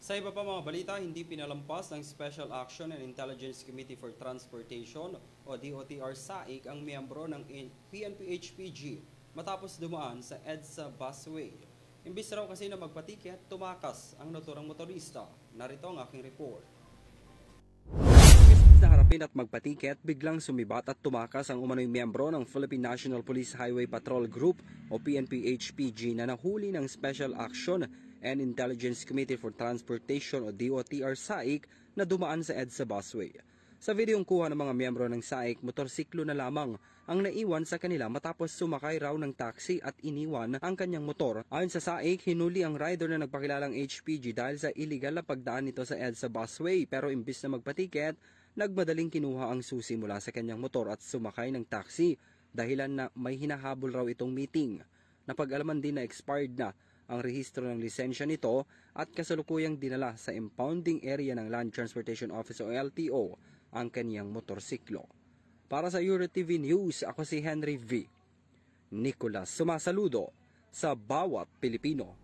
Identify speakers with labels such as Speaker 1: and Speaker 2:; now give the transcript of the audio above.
Speaker 1: Sa iba pa mga balita, hindi pinalampas ng Special Action and Intelligence Committee for Transportation o DOTR SAIC ang miyembro ng PNP-HPG matapos dumaan sa EDSA busway. Imbis raw kasi na magpatiket, tumakas ang naturang motorista. Narito ang aking report. Imbis na harapin at magpatiket, biglang sumibat at tumakas ang umano'y miyembro ng Philippine National Police Highway Patrol Group o PNP-HPG na nahuli ng Special Action and Intelligence Committee for Transportation o DOTR SAIC na dumaan sa EDSA busway. Sa videong kuha ng mga miyembro ng SAIC, motorsiklo na lamang ang naiwan sa kanila matapos sumakay raw ng taxi at iniwan ang kanyang motor. Ayon sa SAIC, hinuli ang rider na nagpakilalang HPG dahil sa illegal na pagdaan nito sa EDSA busway, pero imbis na magpatiket, nagmadaling kinuha ang susi mula sa kanyang motor at sumakay ng taxi dahilan na may hinahabol raw itong meeting. Napag-alaman din na expired na ang rehistro ng lisensya nito at kasalukuyang dinala sa impounding area ng Land Transportation Office o LTO ang kaniyang motorsiklo. Para sa EuroTV News, ako si Henry V. Nicolas, sumasaludo sa bawat Pilipino.